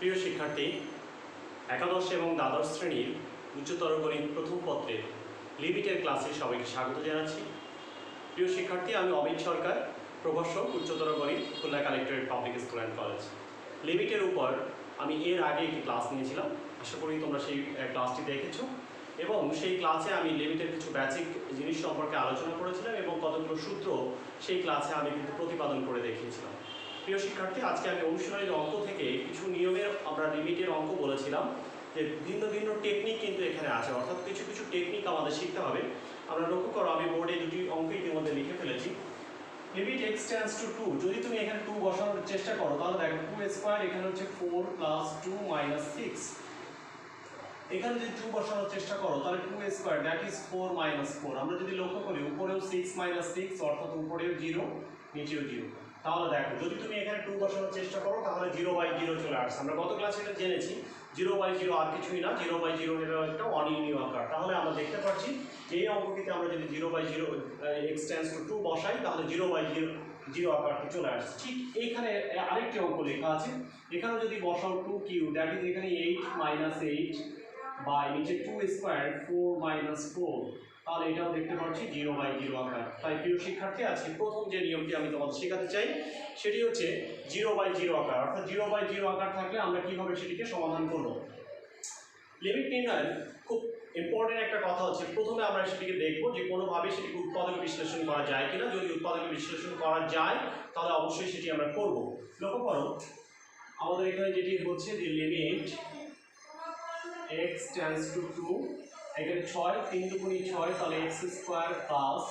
প্রিয় শিক্ষার্থী, একাদশ এবং দ্বাদশ শ্রেণীর উচ্চতর গণিত প্রথম পত্রের লিমিটের ক্লাসে সবাইকে স্বাগত জানাচ্ছি। প্রিয় শিক্ষার্থী, আমি অমিত সরকার, প্রভাষক, উচ্চতর গণিত, Khulna collectorate public school and college. লিমিটের উপর আমি এর আগে একটি ক্লাস নিয়েছিলাম, আশা করি তোমরা সেই ক্লাসটি দেখেছো এবং সেই ক্লাসে আমি লিমিটের কিছু বেসিক জিনিস সম্পর্কে আলোচনা করেছিলাম এবং কতগুলো সূত্র সেই ক্লাসে আমি কিন্তু প্রতিপাদন করে দেখিয়েছিলাম। প্রিয় শিক্ষার্থী, আজকে আমি অনুশীলনের অঙ্ক থেকে কিছু নিয়মের আমরা লিমিটের অঙ্ক বলেছিলাম যে ভিন্ন ভিন্ন টেকনিক কিন্তু এখানে আছে, অর্থাৎ কিছু কিছু টেকনিক আমাদের শিখতে হবে। আমরা লক্ষ্য করো, আমি বোর্ডে দুটি অঙ্ক ইতিমধ্যে লিখে ফেলেছি। লিমিট x টেন্ডস টু 2, যদি তুমি এখানে 2 বসানোর চেষ্টা করো তাহলে দেখো 2 স্কয়ার এখানে হচ্ছে 4 প্লাস 2 মাইনাস 6। এখানে যদি 2 বসানোর চেষ্টা করো তাহলে 2 স্কয়ার দ্যাট ইজ 4 মাইনাস 4। আমরা যদি লক্ষ্য করি উপরেও 6 মাইনাস 6 অর্থাৎ উপরেও 0 নিচেও 0। তাহলে দেখো যদি তুমি এখানে 2 বসানোর চেষ্টা করো তাহলে 0/0 চলে আসছে। আমরা গত ক্লাসে এটা জেনেছি 0/0 আর কিছুই না, 0/0 এটা একটা অনির্ণীয় আকার। তাহলে আমরা দেখতে পাচ্ছি যে এই অঙ্কটিতে আমরা যদি 0/0 x টেন্ডস টু 2 বসাই তাহলে 0/0 আকারটি চলে আসছে। ঠিক এইখানে আরেকটি অঙ্ক লেখা আছে, এখানে যদি বসাও 2 কিউব দ্যাট ইজ এখানে 8 মাইনাস 8 বাই নিচে 2 স্কয়ার 4 মাইনাস 4, তাহলে এটাও দেখতে পাচ্ছি 0/0 আকার। তাই প্রিয় শিক্ষার্থী, আজকে প্রথম যে নিয়মটি আমি তোমাদের শেখাতে চাই সেটি হচ্ছে 0/0 আকার। অর্থাৎ 0/0 আকার থাকলে আমরা কিভাবে সেটিকে সমাধান করব। লিমিট নির্ণয়ের খুব ইম্পর্টেন্ট একটা কথা হচ্ছে প্রথমে আমরা সেটিকে দেখব যে কোনোভাবে সেটিকে উৎপাদক বিশ্লেষণ করা যায় কিনা। যদি উৎপাদক বিশ্লেষণ করা যায় তাহলে অবশ্যই সেটি আমরা করব। লক্ষ্য করো আমাদের এখানে যেটি হচ্ছে যে লিমিট x টেন্ডস টু 2, এখানে 6 3 দুগুণে 6, তাহলে x square plus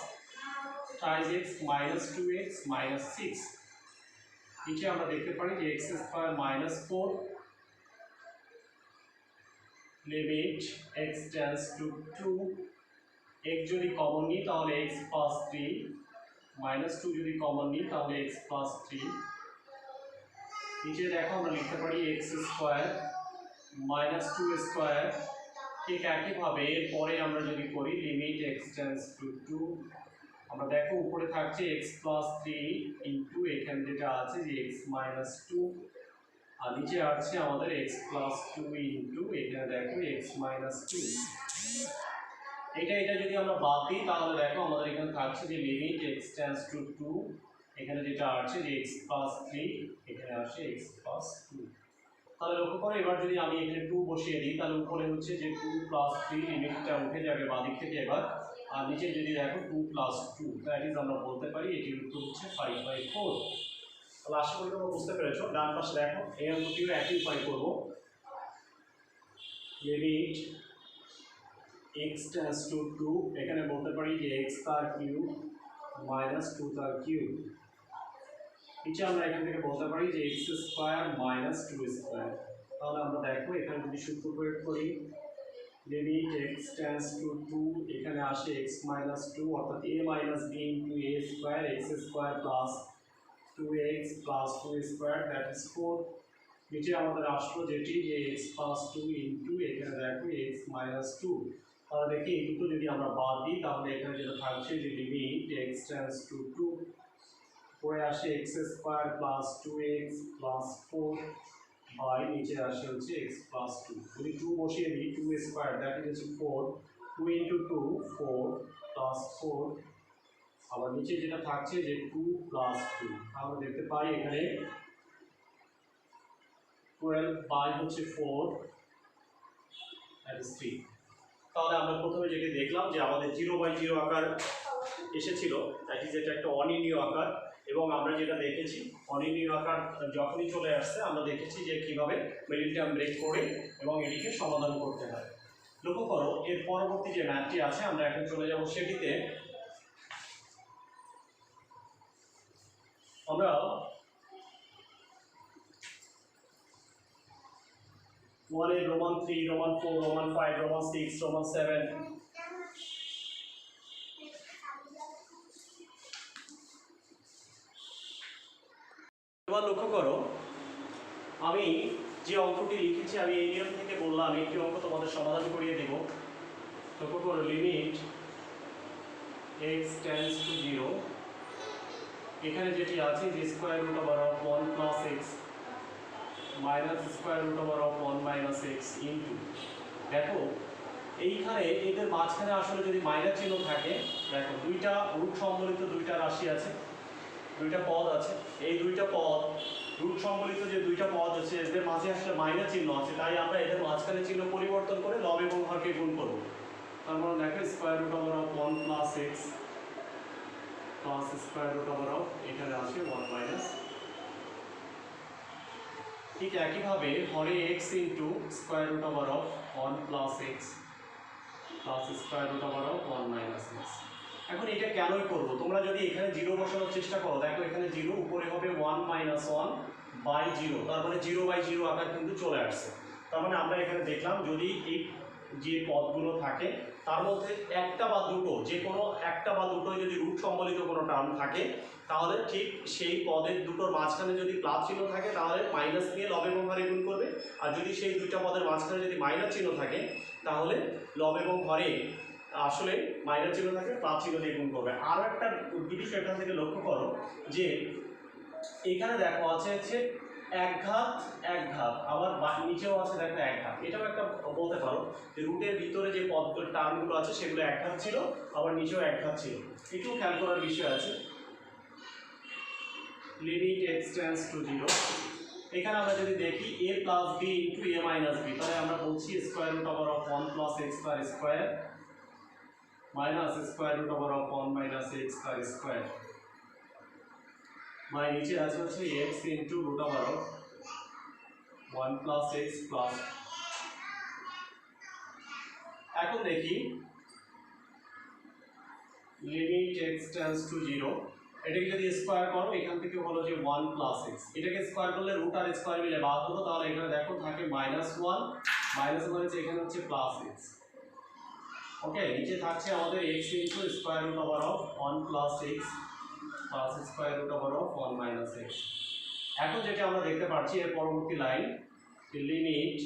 5x minus 2x minus 6। নিচে আমরা দেখতে পারি যে x square minus 4 limit x tends two 2, x যদি কমন নিই তাহলে x প্লাস 3 মাইনাস 2 যদি কমন নিই তাহলে x প্লাস 3। নিচে দেখো আমরা লিখতে পারি x স্কয়ার মাইনাস 2 স্কয়ার। ঠিক একইভাবে এরপরে আমরা যদি করি লিমিট x টেন্ডস টু 2, আমরা দেখো উপরে থাকছে x প্লাস 3 ইন্টু এখানে যেটা আছে যে x মাইনাস 2, আর নিচে আসছে আমাদের x প্লাস 2 ইন্টু এখানে দেখো x মাইনাস 2। এটা যদি আমরা বাদ দিই তাহলে দেখো আমাদের এখানে থাকছে যে লিমিট x টেন্ডস টু 2, এখানে যেটা আছে যে x প্লাস 3, এখানে আসে x প্লাস 2। তাহলে লক্ষ্য করো এবার যদি আমি এখানে 2 বসিয়ে দিই তাহলে উপরে হচ্ছে যে 2 প্লাস 3 লিমিটটা উঠে যাবে বাদিক থেকে এবার, আর নিচে যদি দেখো 2 প্লাস 2, দ্যাট ইজ আমরা বলতে পারি এটির উত্তর হচ্ছে 5/4। তাহলে আশা করি তোমরা বুঝতে পেরেছো। ডান পাশে দেখো এই অঙ্কটিও একই উপায় করবো। লিমিট x টেন্ডস টু 2, এখানে বলতে পারি যে x তার কিউব মাইনাস 2 তার কিউব। নিচে আমরা এখান থেকে বলতে পারি যে x স্কয়ার মাইনাস 2 স্কয়ার। তাহলে আমরা দেখো এখানে যদি সূত্র প্রয়োগ করি লিমিট x টেন্ডস টু 2, এখানে আসে x মাইনাস 2 অর্থাৎ a minus b into a square, x square plus 2x plus 2 square that is 4। নিচে আমাদের আসলো যেটি যে x প্লাস 2 ইন্টু এখানে দেখো x মাইনাস 2। তাহলে দেখি এই দুটো যদি আমরা বাদ দিই তাহলে এখানে যেটা থাকছে যে লিমিট x টেন্ডস টু 2 পরে আসে x square plus 2x plus 4 by নিচে আসে হচ্ছে x প্লাস 2। যদি 2 বসিয়ে দিই 2 square that is 4, 2 into 2 4 plus 4, আবার নিচে যেটা থাকছে যে 2 প্লাস 2। আমরা দেখতে পাই এখানে 12 বাই হচ্ছে 4 দ্যাট ইজ 3। তাহলে আমরা প্রথমে যেটি দেখলাম যে আমাদের 0/0 আকার এসেছিল, দ্যাট ইজ এটা একটা অনির্ণীয় আকার, এবং আমরা যেটা দেখেছি অনির্ণীয় আকার যখনই চলে আসছে আমরা দেখেছি যে কীভাবে মিডল টার্ম ব্রেক করে এবং এটিকে সমাধান করতে হয়। লক্ষ্য করো এর পরবর্তী যে ম্যাথটি আছে আমরা এখন চলে যাব সেটিতে। আমরা 1 Roman 3 Roman 4 Roman 5 Roman 6 Roman 7 এবার লক্ষ্য করো আমি যে অঙ্কটি লিখেছি আমি এই নিয়ম থেকে বললাম একটি অঙ্ক তোমাদের সমাধান করিয়ে দেব। লক্ষ্য করো লিমিট x টেন্ডস টু 0, এখানে যেটি আছে যে square root over of 1 plus x minus square root over of 1 minus x into, দেখো এইখানে এদের মাঝখানে আসলে যদি মাইনাস চিহ্ন থাকে, দেখো দুইটা রুট সম্বলিত দুইটা রাশি আছে, দুইটা পদ আছে, এই দুইটা পদ রুট সম্বলিত যে দুইটা পদ আছে এদের মাঝে আসলে মাইনাস চিহ্ন আছে, তাই আমরা এদের মাঝখানে চিহ্ন পরিবর্তন করে লব এবং হরকে গুণ করব। তার মানে দেখো square root over of 1 plus x plus square root over of এখানে আসে 1 মাইনাস। ঠিক একইভাবে হরে x into square root over of 1 plus x plus square root over of 1 minus x. এখন এটা কেনই করবো, তোমরা যদি এখানে জিরো বসানোর চেষ্টা করো, দেখো এখানে জিরো, উপরে হবে 1 মাইনাস 1 বাই জিরো, তার মানে 0 বাই 0 আকার কিন্তু চলে আসছে। তার মানে আমরা এখানে দেখলাম যদি এই যে পদগুলো থাকে তার মধ্যে একটা বা দুটো, যে কোনো একটা বা দুটোই যদি রুট সম্বলিত কোনো টার্ম থাকে, তাহলে ঠিক সেই পদের দুটোর মাঝখানে যদি প্লাস চিহ্ন থাকে তাহলে মাইনাস নিয়ে লব এবং হরে গুণ করবে, আর যদি সেই দুইটা পদের মাঝখানে যদি মাইনাস চিহ্ন থাকে তাহলে লব এবং হরে আসলে মাইনাস চিহ্ন থাকে প্লাস চিহ্ন দিয়ে গুণ করবে। আরও একটা জিনিস এখান থেকে লক্ষ্য করো যে এখানে দেখো আছে হচ্ছে এক ঘাত এক ঘাত, আবার নিচেও আছে দেখো এক ঘাত। এটাও একটা বলতে পারো যে রুটের ভিতরে যে পদগুলো টার্মগুলো আছে সেগুলো এক ঘাত ছিল, আবার নিচেও এক ঘাত ছিল। একটু খেয়াল করার বিষয় আছে। লিমিট এক্স টেন্ডস টু 0, এখানে আমরা যদি দেখি a plus B into A minus B, তাহলে আমরা বলছি square root over of 1 plus x square square minus square root over of 1 minus x square square, মানে নিচে আছে হচ্ছে x into root over of 1 plus x plus. এখন দেখি limit x tends two 0, এটাকে যদি স্কোয়ার করো এখান থেকে হলো যে 1 প্লাস এক্স, এটাকে স্কোয়ার করলে রুট আর স্কোয়ার মিলে বাদ হলো, তাহলে এখানে দেখো থাকে মাইনাস 1 মাইনাস 1 হচ্ছে এখানে হচ্ছে প্লাস এক্স। ওকে, নিচে থাকছে আমাদের x into square root over of 1 plus x plus square root over of 1 minus x. এখন যেটা আমরা দেখতে পাচ্ছি এর পরবর্তী লাইন লিমিট,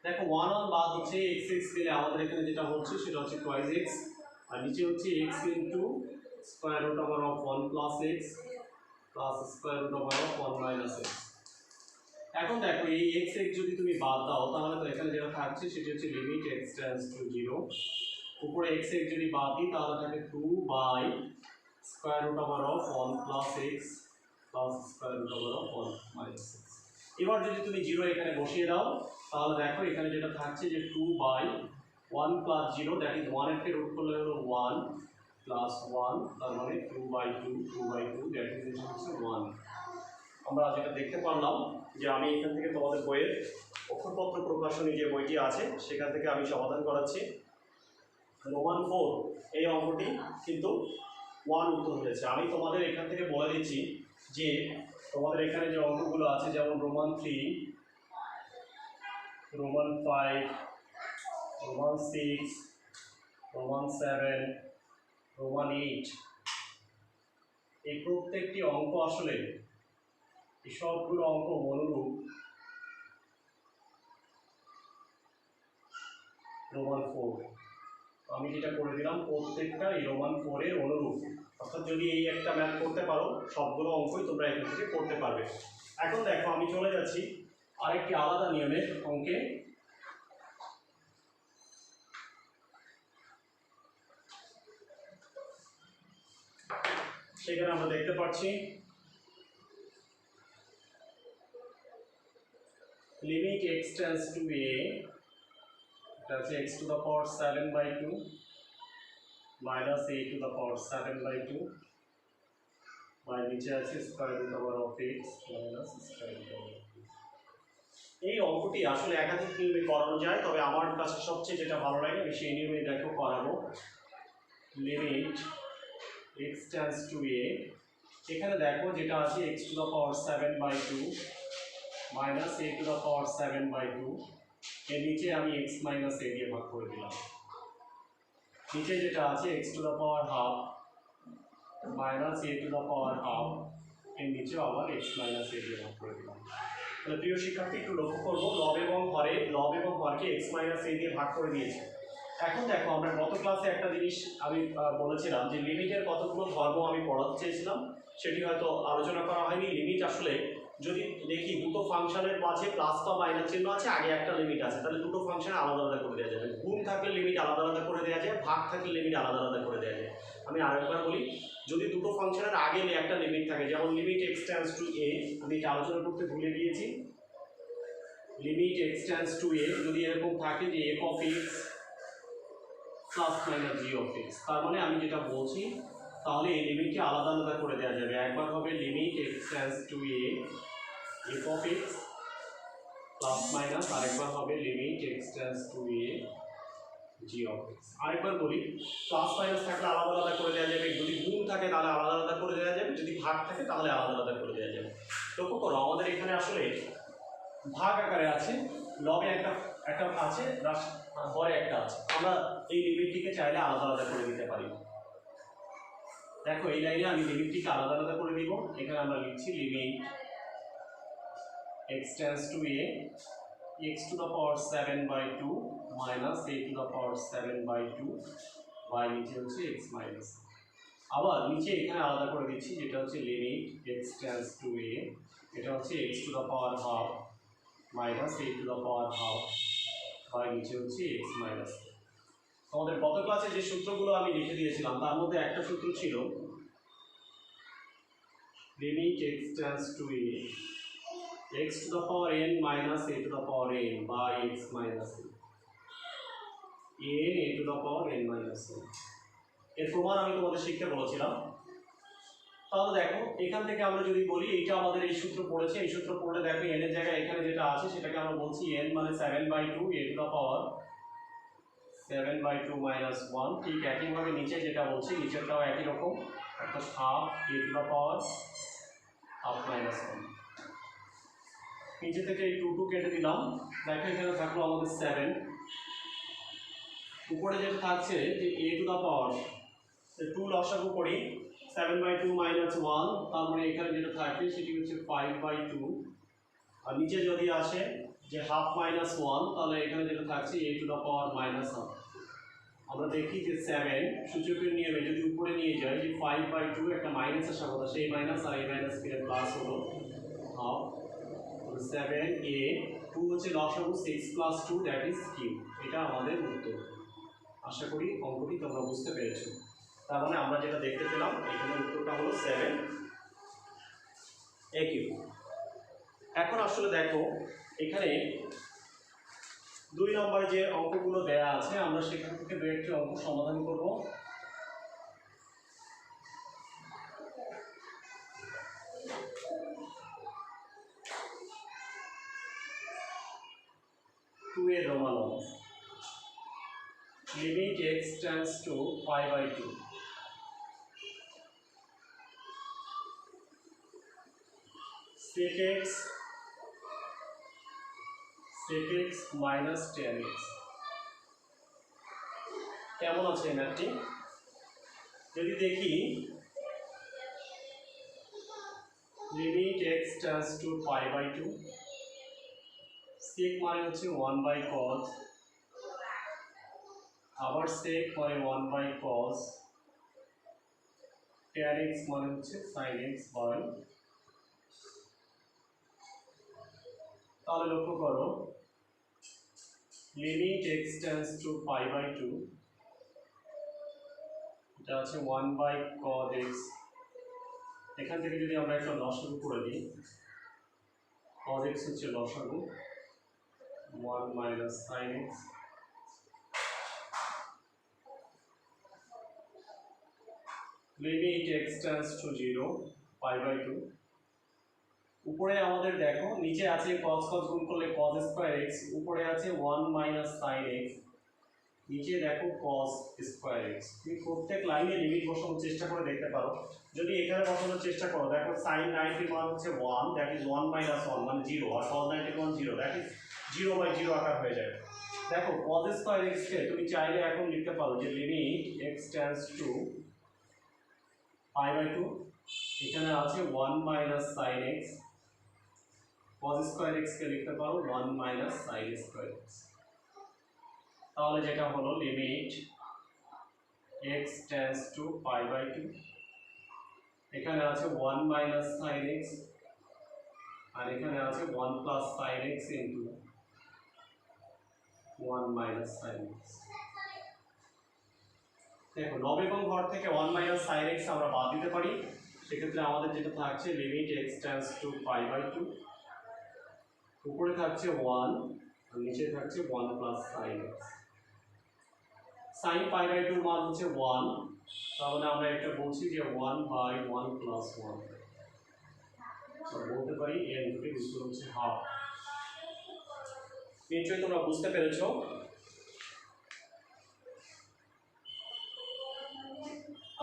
দেখো 1 1 বাদ হচ্ছে এক্স এক্স দিলে আমাদের এখানে যেটা হচ্ছে সেটা হচ্ছে টুয়াইস এক্স, আর নিচে হচ্ছে x into square root over of 1 plus x plus square root over of 1 minus x. এখন দেখো এই এক্স এক্স যদি তুমি বাদ দাও তাহলে তো এখানে যেটা থাকছে সেটা হচ্ছে লিমিট এক্স টেন্ডস টু 0, উপরে এক্স এক্স যদি বাদ দিই তাহলে থাকে 2 by square root over of 1 plus x plus square root over of 1 minus x. এবার যদি তুমি 0 এখানে বসিয়ে দাও তাহলে দেখো এখানে যেটা থাকছে যে 2 বাই 1 প্লাস 0, দ্যাট ইজ 1 এর রুট করলে হলো 1 প্লাস 1, তার মানে 2 বাই 2 দ্যাট ইজ হচ্ছে 1। আমরা যেটা দেখতে পারলাম যে আমি এখান থেকে তোমাদের বইয়ের অক্ষরপত্র প্রকাশনী যে বইটি আছে সেখান থেকে আমি সমাধান করাচ্ছি। রোমান 4 এই অঙ্কটি কিন্তু 1 উত্তর হয়েছে। আমি তোমাদের এখান থেকে বলে দিচ্ছি যে তোমাদের এখানে যে অঙ্কগুলো আছে যেমন Roman 3, Roman 5, Roman 6, Roman 7, Roman 8, এই প্রত্যেকটি অঙ্ক আসলে এই সবগুলো অঙ্ক অনুরূপ রোমান 4। আমি যেটা করে দিলাম প্রত্যেকটা এই রোমান 4 এর অনুরূপ, অর্থাৎ যদি এই একটা ম্যাথ করতে পারো সবগুলো অঙ্কই তোমরা এখান থেকে করতে পারবে। এখন দেখো আমি চলে যাচ্ছি আরেকটি আলাদা নিয়মের অঙ্কে। সেখানে আমরা দেখতে পাচ্ছি limit x tends to a, এটা হচ্ছে x to the power 7/2 minus a to the power 7/2 by নিচে আছে square root over of x minus square root over of. এই অঙ্কটি আসলে একাধিক নিয়মে করানো যায়, তবে আমার কাছে সবচেয়ে যেটা ভালো লাগে আমি সেই নিয়মে দেখো করাবো। Limit x tends to a, এখানে দেখো যেটা আছে x to the power 7/2 minus a to the power 7/2, এর নিচে আমি x মাইনাস a দিয়ে ভাগ করে দিলাম। নিচে যেটা আছে x to the power half minus a to the power half, এর নিচেও আবার x মাইনাস a দিয়ে ভাগ করে দিলাম। তাহলে প্রিয় শিক্ষার্থী একটু লক্ষ্য করবো লব এবং হরকে x মাইনাস a দিয়ে ভাগ করে দিয়েছে। এখন দেখো আমরা গত ক্লাসে একটা জিনিস আমি বলেছিলাম যে লিমিটের কতগুলো ধর্ম আমি পড়াতে চেয়েছিলাম, সেটি হয়তো আলোচনা করা হয়নি। লিমিট আসলে যদি দেখি দুটো ফাংশনের মাঝে প্লাস বা মাইনাস চিহ্ন আছে, আগে একটা লিমিট আছে, তাহলে দুটো ফাংশন আলাদা আলাদা করে দেওয়া যাবে। গুণ থাকলে লিমিট আলাদা আলাদা করে দেওয়া যায়, ভাগ থাকলে লিমিট আলাদা আলাদা করে দেওয়া যায়। আমি আরেকবার বলি, যদি দুটো ফাংশনের আগে একটা লিমিট থাকে, যেমন লিমিট এক্স টেন্ডস টু এ, আমি এটা আলোচনা করতে ভুলে গিয়েছি, লিমিট এক্স টেন্ডস টু এ যদি এরকম থাকে যে F of x plus minus G of x, তার মানে আমি যেটা বলছি তাহলে এই লিমিটকে আলাদা আলাদা করে দেওয়া যাবে। একবার হবে limit x tends two A F of x plus minus, আরেকবার হবে limit x tends two A G of x. আরেকবার বলি, প্লাস মাইনাস থাকলে আলাদা আলাদা করে দেওয়া যাবে, যদি গুণ থাকে তাহলে আলাদা আলাদা করে দেওয়া যাবে, যদি ভাগ থাকে তাহলে আলাদা আলাদা করে দেওয়া যাবে। লক্ষ্য করো আমাদের এখানে আসলে ভাগ আকারে আছে, লবে একটা একটা আছে, হরে একটা আছে, আমরা এই লিমিটটিকে চাইলে আলাদা আলাদা করে দিতে পারি। দেখো এই লাইনে আমি লিমিটটিকে আলাদা আলাদা করে দিব। এখানে আমরা লিখছি limit x tends to a x to the power 7/2 minus a to the power 7/2 by নিচে হচ্ছে x মাইনাস। আবার নিচে এখানে আলাদা করে দিচ্ছি, যেটা হচ্ছে limit x tends to a, এটা হচ্ছে x to the power half minus a to the power half by নিচে হচ্ছে x মাইনাস। আমাদের গত ক্লাসে যে সূত্রগুলো আমি লিখে দিয়েছিলাম তার মধ্যে একটা সূত্র ছিল limit x tends to a x to the power n minus a to the power n by x minus n a to the power n minus n। এর প্রমাণ আমি তোমাদের শিখতে বলেছিলাম। তাহলে দেখো এখান থেকে আমরা যদি বলি এইটা আমাদের এই সূত্র পড়েছে, এই সূত্র পড়লে দেখো n এর জায়গায় এখানে যেটা আছে সেটাকে আমরা বলছি n মানে 7/2 a to the power 7/2 minus 1। ঠিক একইভাবে নিচে যেটা বলছি নিচেরটাও একই রকম, অর্থাৎ half a to the power half minus 1। নিচে থেকে এই 2 কেটে দিলাম, দেখো এখানে থাকলো আমাদের 7, উপরে যেটা থাকছে যে a টু দা পাওয়ার 2 লসাগু করি 7/2 মাইনাস 1, তার মানে এখানে যেটা থাকবে সেটি হচ্ছে 5/2, আর নিচে যদি আসে যে হাফ মাইনাস 1, তাহলে এখানে যেটা থাকছে a to the power minus half. আমরা দেখি যে 7 সূচকের নিয়মে যদি উপরে নিয়ে যায় যে 5/2 একটা মাইনাস আসার কথা, সেই মাইনাস আর এই মাইনাস মিলে প্লাস হলো হাফ 7a, 2 হচ্ছে লসাগু 6 প্লাস 2 দ্যাট ইজ কিউ। এটা আমাদের উত্তর। আশা করি অঙ্কটি তোমরা বুঝতে পেরেছো। তার মানে আমরা যেটা দেখতে পেলাম এখানে উত্তরটা হলো 7a কিউ। এখন আসলে দেখো এখানে 2 নম্বরে যে অঙ্কগুলো দেয়া আছে আমরা সেখান থেকে দু একটি অঙ্ক সমাধান করব। এর রোমান অঙ্ক, limit x tends two 5/2 sec x minus tan x। কেমন আছে এই ম্যাথটি? যদি দেখি limit x tends two 5/2, sec মানে হচ্ছে 1/cos, আবার sec মানে 1/cos, tan x মানে হচ্ছে sin x বাই। তাহলে লক্ষ্য করো লিমিট x টেন্ডস টু 5/2, এটা আছে 1/cos x। এখান থেকে যদি আমরা একটা লসাগু করে দিই, cos x হচ্ছে লসাগু 1 minus sin x, limit x tends two 0 5/2। উপরে আমাদের দেখো নিচে আছে cos cos গুণ করলে cos স্কয়ার x, উপরে আছে 1 minus sin x, নিচে দেখো cos স্কয়ার x। তুমি প্রত্যেক লাইনে লিমিট বসানোর চেষ্টা করে দেখতে পারো। যদি এখানে বসানোর চেষ্টা করো দেখো sin 90 মান হচ্ছে 1, দ্যাট ইজ 1 minus 1 মানে 0, আর cos 90 মান 0, দ্যাট ইজ 0/0 আকার হয়ে যাবে। দেখো cos স্কয়ার x কে তুমি চাইলে এখন লিখতে পারো যে লিমিট x টেন্ডস টু 5/2, এখানে আছে 1 minus sin x, cos square x কে লিখতে পারো 1 minus sin স্কয়ার x। তাহলে যেটা হলো লিমিট x টেন্ডস টু π/2, এখানে আছে 1 মাইনাস সাইন x আর এখানে আছে 1 plus sign x into 1 minus sine x। দেখো লব এবং হর থেকে 1 মাইনাস সাইন x আমরা বাদ দিতে পারি, সেক্ষেত্রে আমাদের যেটা থাকছে লিমিট x টেন্ডস টু π/2, উপরে থাকছে 1 আর নিচে থাকছে 1 প্লাস সাইন x। সাইন π/2 মান হচ্ছে 1, তাহলে আমরা এটা বলছি যে 1/1 প্লাস 1, বলতে পারি এর দুটির উত্তর হচ্ছে হাফ। নিশ্চয়ই তোমরা বুঝতে পেরেছো।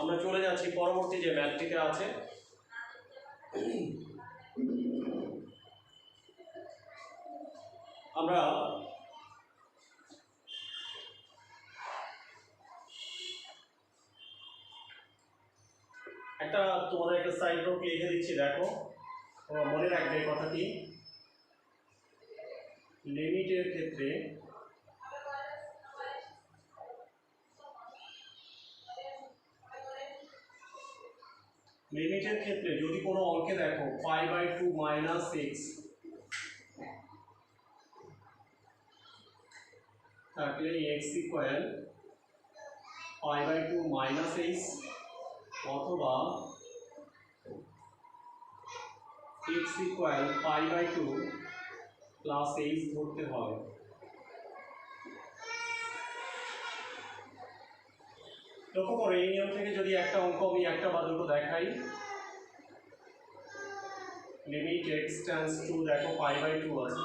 আমরা চলে যাচ্ছি পরবর্তী যে ম্যাথটিতে আছে। আমরা তোমাদের একটা সাইড নোট লিখে দিচ্ছি, দেখো তোমরা মনে রাখবে এই কথাটি। লিমিটের ক্ষেত্রে যদি কোনো অঙ্কে দেখো π/2 মাইনাস x থাকলে x ইকুয়াল π/2 মাইনাস h অথবা x ইকুয়াল π/2 প্লাস h ধরতে হবে। লক্ষ্য করো এই নিয়ম থেকে যদি একটা অঙ্ক আমি একটা বা দুটো দেখাই, লিমিট x টেন্ডস টু দেখো π/2 আছে,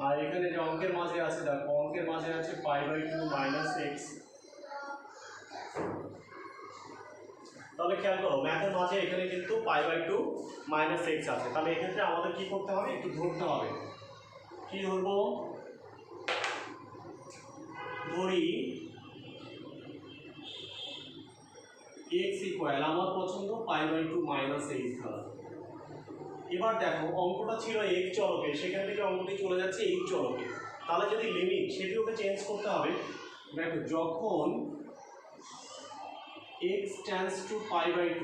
আর এখানে যে অঙ্কের মাঝে আছে দেখো অঙ্কের মাঝে আছে π/2 মাইনাস x। তাহলে খেয়াল করো ম্যাথের মাঝে এখানে কিন্তু π/2 মাইনাস x আছে, তাহলে এক্ষেত্রে আমাদের কি করতে হবে, একটু ধরতে হবে। কি ধরবো, ধরি x ইকুয়াল আমার পছন্দ π/2 মাইনাস h ধরা। এবার দেখো অঙ্কটা ছিল x চলকে, সেখান থেকে অঙ্কটি চলে যাচ্ছে h চলকে, তাহলে যদি লিমিট সেটি ওকে চেঞ্জ করতে হবে। দেখো যখন x টেন্ডস টু π/2,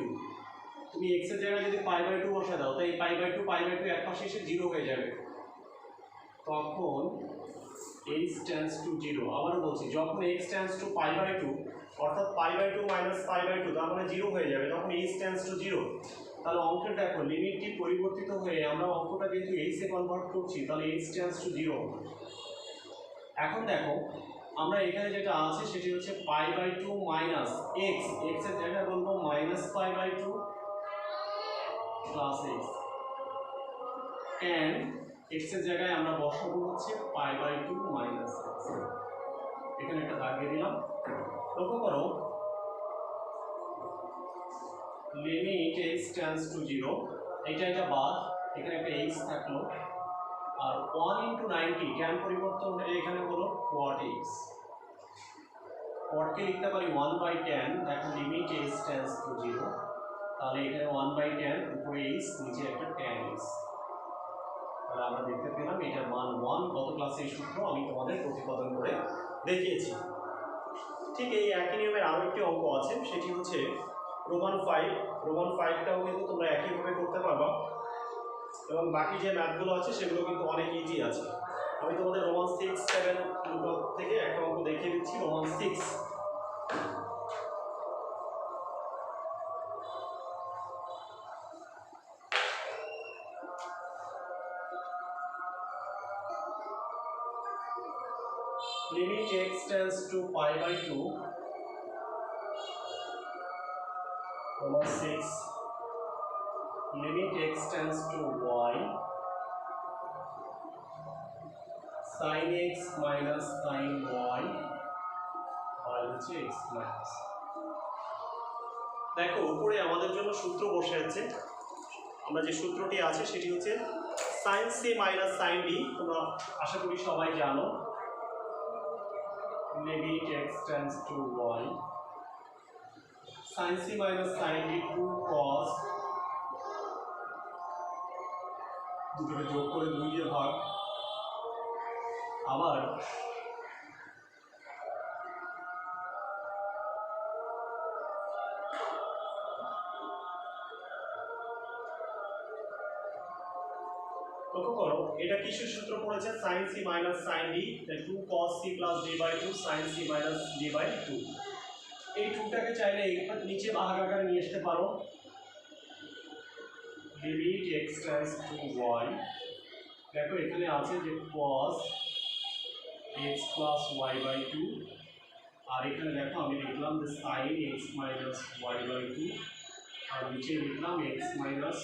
তুমি x এর জায়গায় যদি π/2 বসে দাও, তাই π/2 এক পাশে এসে 0 হয়ে যাবে, তখন h টেন্ডস টু 0। আবারও বলছি, যখন x টেন্ডস টু π/2 অর্থাৎ π/2 মাইনাস π/2 তার মানে 0 হয়ে যাবে, তখন h টেন্ডস টু 0। তাহলে অঙ্কের দেখো লিমিটটি পরিবর্তিত হয়ে আমরা অঙ্কটা যেহেতু h এ কনভার্ট করছি, তাহলে h টেন্ডস টু 0। এখন দেখো আমরা এখানে যেটা আছে সেটি হচ্ছে π/2 মাইনাস x, x এর জায়গায় বলবো minus π/2 plus x, and x এর জায়গায় আমরা বসাবো হচ্ছে π/2 মাইনাস x। এখানে একটা দাগ দিয়ে দিলাম। লক্ষ্য করো লিমিট x টেন্ডস টু 0, এটা বাদ, এখানে একটা x থাকলো, আর 1 ইন্টু 90 ট্যান পরিবর্তন হয়ে এখানে হলো cot x। cot কে লিখতে পারি 1/tan, দেখো লিমিট h টেন্ডস টু 0, তাহলে এখানে 1/tan উপরে h নিচে একটা tan x। তাহলে আমরা দেখতে পেলাম এটার মান 1। গত ক্লাসে এই সূত্র আমি তোমাদের প্রতিপাদন করে দেখিয়েছি। ঠিক এই একই নিয়মের আরও একটি অঙ্ক আছে, সেটি হচ্ছে রোমান 5। রোমান 5টাও কিন্তু তোমরা একইভাবে করতে পারবা, এবং বাকি যে ম্যাথগুলো আছে সেগুলো কিন্তু অনেক ইজি আছে। আমি তোমাদের রোমান 6, 7 দুটো থেকে একটা অঙ্ক দেখিয়ে দিচ্ছি। Roman 6, limit x tends to π/2, Roman 6, limit x tends to y, sin x minus sin y by হচ্ছে x minus। দেখো উপরে আমাদের জন্য সূত্র বসে আছে, আমরা যে সূত্রটি আছে সেটি হচ্ছে sin c minus sin d, তোমরা আশা করি সবাই জানো। limit x tends to y, sin c minus sin d 2 cos, দুটোকে যোগ করে 2 দিয়ে ভাগ, আবার লক্ষ্য করো এটা কিসের সূত্র পড়েছে sin c minus sin d, 2 cos c plus d by 2 sin c minus d by 2। এই 2টাকে চাইলে এইখানে নিচে ভাগ আকারে নিয়ে আসতে পারো, limit x tends two y। দেখো এখানে আছে যে cos x plus y by 2, আর এখানে দেখো আমি লিখলাম যে sin x minus y by 2, আর নিচে লিখলাম x minus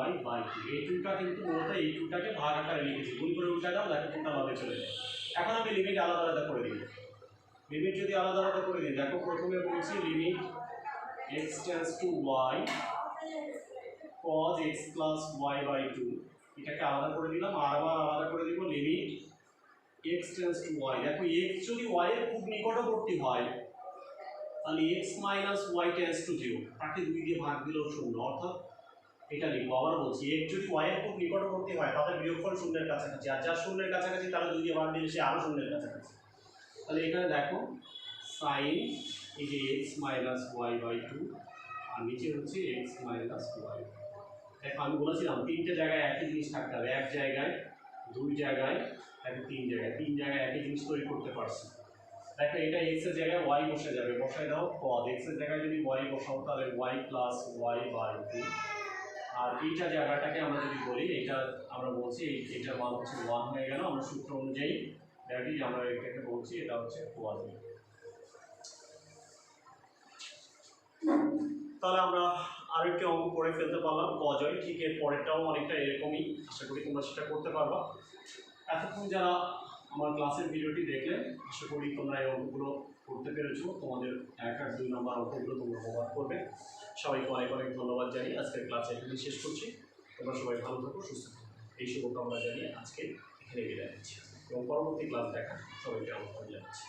y by 2। এই 2টা কিন্তু মূলত এই 2টাকে ভাগ আকারে লিখেছি, গুণ করে উল্টা দাও দেখো 2টা ভাগে চলে যায়। এখন আমি লিমিট আলাদা আলাদা করে দিই। লিমিট যদি আলাদা আলাদা করে দিই, দেখো প্রথমে বলছি limit x tends two y cos x plus y by 2, এটাকে আলাদা করে দিলাম। আর আবার আলাদা করে দিব limit x tends two y। দেখো x যদি y এর খুব নিকটবর্তী হয় তাহলে x minus y tends to 0, তাকে 2 দিয়ে ভাগ দিলেও শূন্য, অর্থাৎ এটা লিখবো। আবার বলছি x যদি y এর খুব নিকটবর্তী হয় তাদের বিয়োগফল শূন্যের কাছাকাছি, আর যা শূন্যের কাছাকাছি তারা 2 দিয়ে ভাগ দিলে সে আরও শূন্যের কাছাকাছি। তাহলে এখানে দেখো সাইন এই যে x মাইনাস y বাই 2, আর নিচে হচ্ছে x মাইনাস y। দেখো আমি বলেছিলাম 3টে জায়গায় একই জিনিস থাকতে হবে, এক জায়গায়, 2 জায়গায়, 3 জায়গায়, 3 জায়গায় একই জিনিস তৈরি করতে পারছি। দেখো এটা x এর জায়গায় y বসে যাবে, বসায় দাও cos x এর জায়গায় যদি y বসাও তাহলে y প্লাস y বাই 2। আর এইটা জায়গাটাকে আমরা যদি বলি, এটা আমরা বলছি এটার মান হচ্ছে 1 হয়ে গেল। আমরা সূত্র অনুযায়ী দ্যাট ইজ আমরা এটাকে বলছি এটা হচ্ছে cos x। তাহলে আমরা আরেকটি অঙ্ক করে ফেলতে পারলাম cos y। ঠিক এর পরেরটাও অনেকটা এরকমই, আশা করি তোমরা সেটা করতে পারবা। এতক্ষণ যারা আমার ক্লাসের ভিডিওটি দেখলেন, আশা করি তোমরা এই অঙ্কগুলো করতে পেরেছো। তোমাদের 1 আর 2 নম্বর অঙ্কগুলো তোমরা ব্যবহার করবে। সবাইকে অনেক অনেক ধন্যবাদ জানিয়ে আজকের ক্লাস এখানে শেষ করছি। তোমরা সবাই ভালো থাকো, সুস্থ থাকো, এই শুভকামনা জানিয়ে আজকে এখানে বিদায় নিচ্ছি এবং পরবর্তী ক্লাস দেখা সবাইকে আমন্ত্রণ জানাচ্ছি।